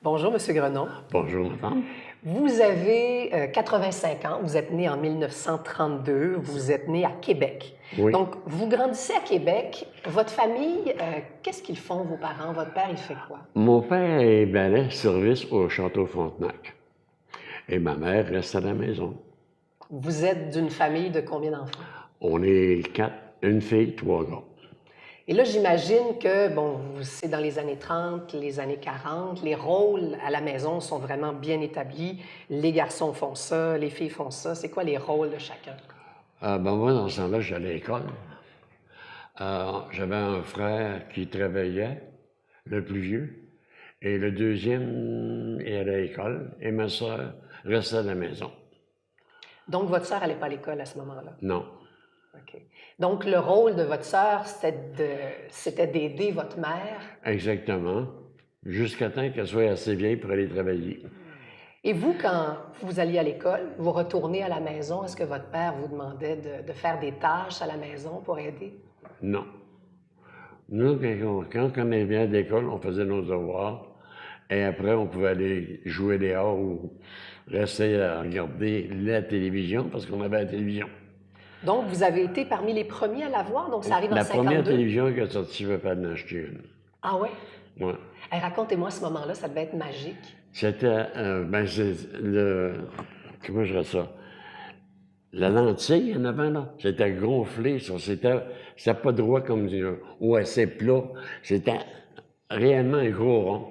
Bonjour, Monsieur Grenon. Bonjour, madame. Vous avez 85 ans, vous êtes né en 1932, vous êtes né à Québec. Oui. Donc, vous grandissez à Québec. Votre famille, qu'est-ce qu'ils font, vos parents? Votre père, il fait quoi? Mon père est valet service au Château Frontenac. Et ma mère reste à la maison. Vous êtes d'une famille de combien d'enfants? On est 4, une fille, 3 gars. Et là, j'imagine que, bon, c'est dans les années 30, les années 40, les rôles à la maison sont vraiment bien établis. Les garçons font ça, les filles font ça. C'est quoi les rôles de chacun? Moi, dans ce temps-là, j'allais à l'école. J'avais un frère qui travaillait, le plus vieux, et le deuxième est allé à l'école, et ma soeur restait à la maison. Donc, votre sœur n'allait pas à l'école à ce moment-là? Non. OK. Donc, le rôle de votre sœur, c'était d'aider votre mère. Exactement. Jusqu'à temps qu'elle soit assez vieille pour aller travailler. Et vous, quand vous alliez à l'école, vous retournez à la maison, est-ce que votre père vous demandait de faire des tâches à la maison pour aider? Non. Nous, quand on est venu à l'école, on faisait nos devoirs. Et après, on pouvait aller jouer dehors ou rester à regarder la télévision parce qu'on avait la télévision. Donc, vous avez été parmi les premiers à la voir, donc ça arrive en La 52? première télévision qui est sortie, je ne vais pas en acheter une. Ah ouais? Ouais. Hey, racontez-moi ce moment-là, ça devait être magique. C'était, comment je dirais ça? La lentille en avant, là, c'était gonflé, ça. C'était pas droit comme ou assez plat. C'était réellement un gros rond.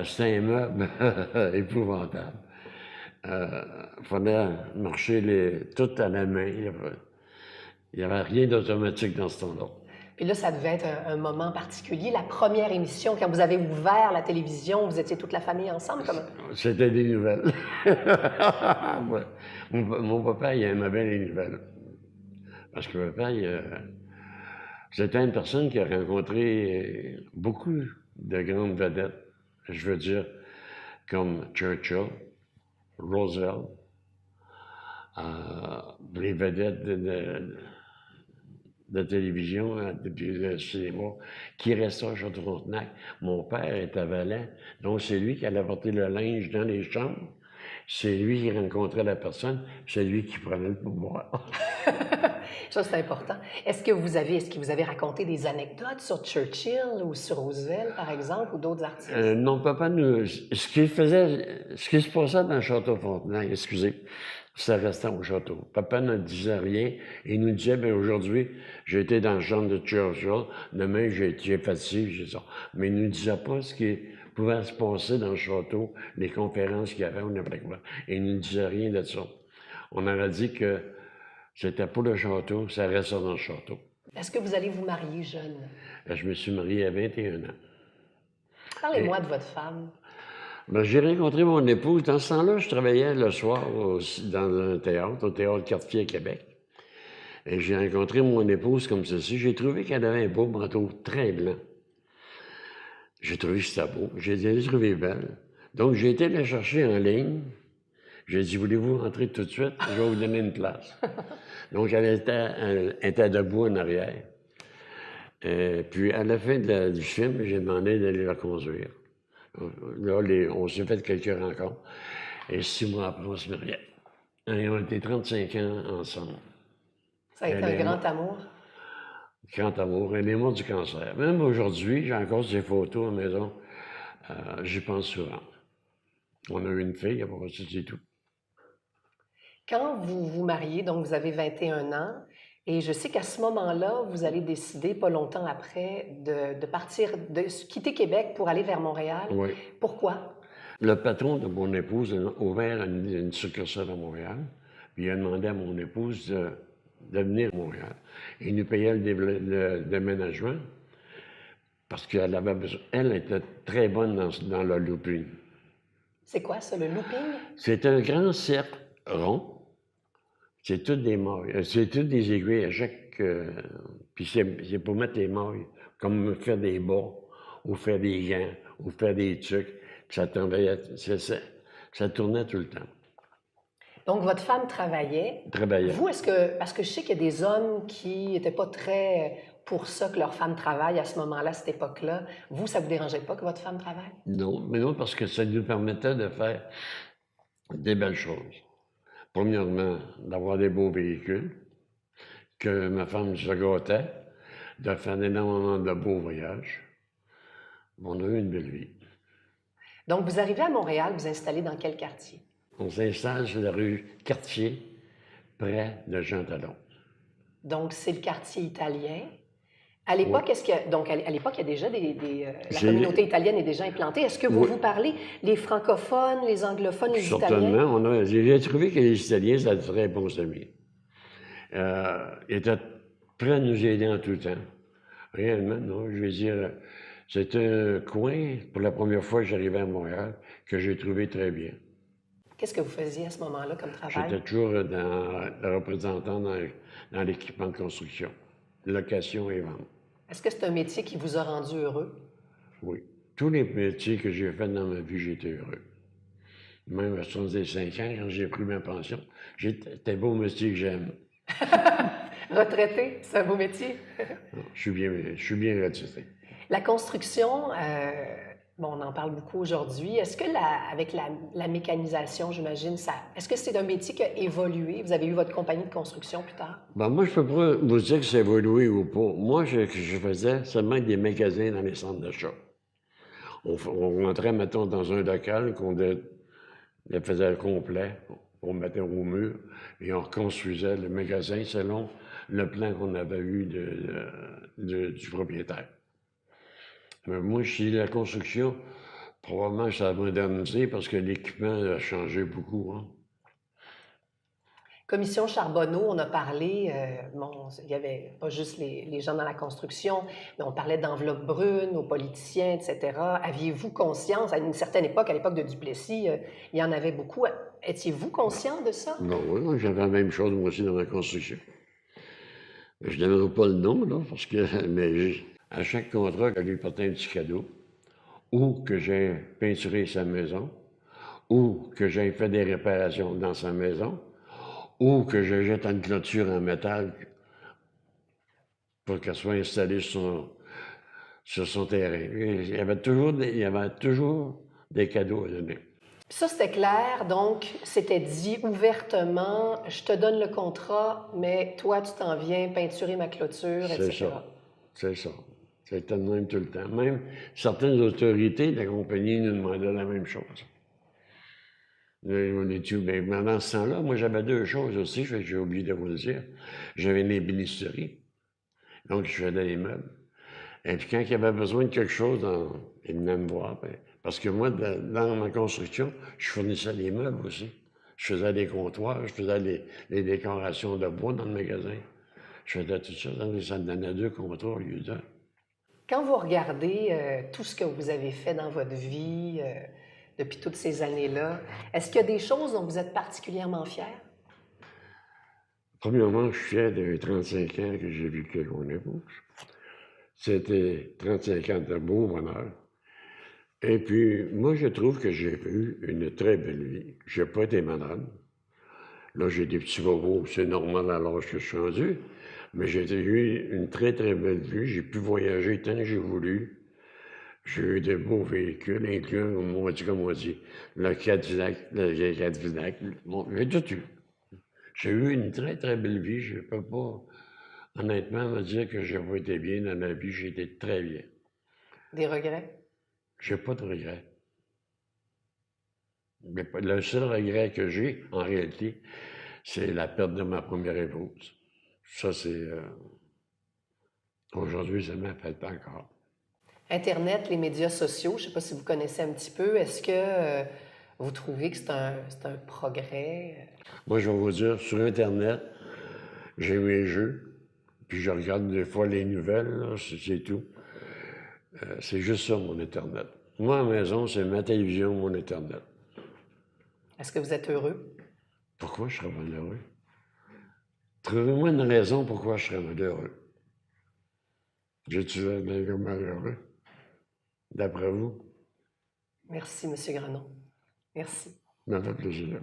C'était un meuble épouvantable. Il fallait marcher tout à la main. Il n'y avait rien d'automatique dans ce temps-là. Puis là, ça devait être un moment particulier. La première émission, quand vous avez ouvert la télévision, vous étiez toute la famille ensemble? Comment? C'était des nouvelles. Ouais. Mon papa, il aimait bien les nouvelles. Parce que papa, c'était une personne qui a rencontré beaucoup de grandes vedettes. Je veux dire, comme Churchill, Roosevelt, les vedettes de télévision, de cinéma, qui restait à Château-Frontenac. Mon père était valet, donc c'est lui qui allait porter le linge dans les chambres. C'est lui qui rencontrait la personne, c'est lui qui prenait le pouvoir. Ça, c'est important. Est-ce que vous avez raconté des anecdotes sur Churchill ou sur Roosevelt, par exemple, ou d'autres artistes? Non, papa, ce qui se passait dans le Château-Frontenac, excusez, ça restait au château. Papa ne disait rien. Il nous disait, bien aujourd'hui, j'ai été dans le chambre de Churchill, demain j'ai fait ci, j'ai ça. Mais il ne nous disait pas ce qui pouvait se passer dans le château, les conférences qu'il y avait ou n'importe quoi. Il ne nous disait rien de ça. On aurait dit que c'était pour le château, ça restait dans le château. Est-ce que vous allez vous marier jeune? Je me suis marié à 21 ans. Parlez-moi de votre femme. J'ai rencontré mon épouse. Dans ce temps-là, je travaillais le soir dans un théâtre, au Théâtre Cartier à Québec. Et j'ai rencontré mon épouse comme ceci. J'ai trouvé qu'elle avait un beau manteau très blanc. J'ai trouvé que c'était beau. J'ai trouvé belle. Donc, j'ai été la chercher en ligne. J'ai dit, voulez-vous rentrer tout de suite? Je vais vous donner une place. Donc, elle était debout en arrière. Puis, à la fin du film, j'ai demandé d'aller la conduire. Là, on s'est fait quelques rencontres. Et 6 mois après, on se mariait. Et on a été 35 ans ensemble. Ça a été un grand amour? Grand amour. Elle est morte du cancer. Même aujourd'hui, j'ai encore ces photos à la maison. J'y pense souvent. On a eu une fille, après ça, c'est tout. Quand vous vous mariez, donc vous avez 21 ans, et je sais qu'à ce moment-là, vous allez décider, pas longtemps après, de partir, de quitter Québec pour aller vers Montréal. Oui. Pourquoi? Le patron de mon épouse a ouvert une succursale à Montréal. Puis il a demandé à mon épouse de venir à Montréal. Il nous payait le déménagement parce qu'elle avait besoin. Elle était très bonne dans le looping. C'est quoi ça, le looping? C'est un grand cercle rond. C'est toutes des mailles. C'est toutes des aiguilles à chaque. Puis c'est pour mettre les mailles, comme faire des bas, ou faire des gants, ou faire des trucs. Puis ça tournait tout le temps. Donc, votre femme travaillait. Travaillait. Vous, parce que je sais qu'il y a des hommes qui n'étaient pas très pour ça que leur femme travaille à ce moment-là, à cette époque-là. Vous, ça vous dérangeait pas que votre femme travaille? Non, mais non, parce que ça nous permettait de faire des belles choses. Premièrement, d'avoir des beaux véhicules, que ma femme se gâtait, de faire énormément de beaux voyages. On a eu une belle vie. Donc, vous arrivez à Montréal, vous installez dans quel quartier? On s'installe sur la rue Cartier, près de Jean Talon. Donc, c'est le quartier italien. À Oui. l'époque, donc à l'époque, il y a déjà la J'ai- communauté italienne est déjà implantée. Est-ce que vous Oui. vous parlez les francophones, les anglophones, les Italiens? Certainement, j'ai trouvé que les Italiens, c'est de très bons amis. Ils étaient prêts à nous aider en tout temps. Réellement, non, je veux dire, c'est un coin, pour la première fois que j'arrivais à Montréal, que j'ai trouvé très bien. Qu'est-ce que vous faisiez à ce moment-là comme travail? J'étais toujours le représentant dans l'équipement de construction, location et vente. Est-ce que c'est un métier qui vous a rendu heureux? Oui. Tous les métiers que j'ai faits dans ma vie, j'étais heureux. Même à 65 ans, quand j'ai pris ma pension, c'était un beau métier que j'aime. Retraité, c'est un beau métier. Je suis bien retraité. La construction, bon, on en parle beaucoup aujourd'hui. Est-ce que avec la mécanisation, j'imagine, est-ce que c'est un métier qui a évolué? Vous avez eu votre compagnie de construction plus tard? Ben, moi, je peux pas vous dire que c'est évolué ou pas. Moi, je faisais seulement des magasins dans les centres d'achat. On rentrait, mettons, dans un local qu'on le faisait au complet, on mettait au mur, et on reconstruisait le magasin selon le plan qu'on avait eu du propriétaire. Mais moi, chez la construction, probablement ça a modernisé parce que l'équipement a changé beaucoup. Hein. Commission Charbonneau, on a parlé, bon, il n'y avait pas juste les gens dans la construction, mais on parlait d'enveloppes brunes, aux politiciens, etc. Aviez-vous conscience, à une certaine époque, à l'époque de Duplessis, il y en avait beaucoup. Étiez-vous conscient de ça? Non, oui, j'avais la même chose moi aussi dans la construction. Je ne donnerai pas le nom, là, parce que mais à chaque contrat, je lui portais un petit cadeau, ou que j'ai peinturé sa maison, ou que j'ai fait des réparations dans sa maison, ou que je jette une clôture en métal pour qu'elle soit installée sur son terrain. Il y avait toujours des cadeaux à donner. Ça, c'était clair, donc c'était dit ouvertement, je te donne le contrat, mais toi, tu t'en viens peinturer ma clôture, C'est etc. ça. C'est ça. C'était le même tout le temps. Même certaines autorités de la compagnie nous demandaient la même chose. Mais pendant ce temps-là, moi, j'avais deux choses aussi, j'ai oublié de vous le dire. J'avais une ébénisterie, donc je faisais des meubles. Et puis quand il y avait besoin de quelque chose, ils venaient me voir. Parce que moi, dans ma construction, je fournissais les meubles aussi. Je faisais des comptoirs, je faisais les décorations de bois dans le magasin. Je faisais tout ça, ça me donnait 2 contrats au lieu d'un. Quand vous regardez tout ce que vous avez fait dans votre vie depuis toutes ces années-là, est-ce qu'il y a des choses dont vous êtes particulièrement fier? Premièrement, je suis fier des 35 ans que j'ai vécu avec mon épouse. C'était 35 ans de beau bonheur. Et puis, moi, je trouve que j'ai eu une très belle vie. Je n'ai pas été malade. Là, j'ai des petits bobos, c'est normal à l'âge que je suis rendu. Mais j'ai eu une très, très belle vie. J'ai pu voyager tant que j'ai voulu. J'ai eu de beaux véhicules, incluant, comme on dit, le Cadillac, le vieil Cadillac. Bon, j'ai tout eu. J'ai eu une très, très belle vie. Je ne peux pas, honnêtement, me dire que je n'ai pas été bien dans ma vie. J'ai été très bien. Des regrets? Je n'ai pas de regrets. Mais le seul regret que j'ai, en réalité, c'est la perte de ma première épouse. Ça, c'est... aujourd'hui, ça m'affecte encore. Internet, les médias sociaux, je ne sais pas si vous connaissez un petit peu, est-ce que vous trouvez que c'est un progrès? Moi, je vais vous dire, sur Internet, j'ai mes jeux, puis je regarde des fois les nouvelles, là, c'est tout. C'est juste ça, mon Internet. Moi, à la maison, c'est ma télévision, mon Internet. Est-ce que vous êtes heureux? Pourquoi je serais malheureux? Trouvez-moi une raison pourquoi je serais malheureux. J'ai-tu l'air malheureux? D'après vous? Merci, M. Granon. Merci. Ça me fait plaisir.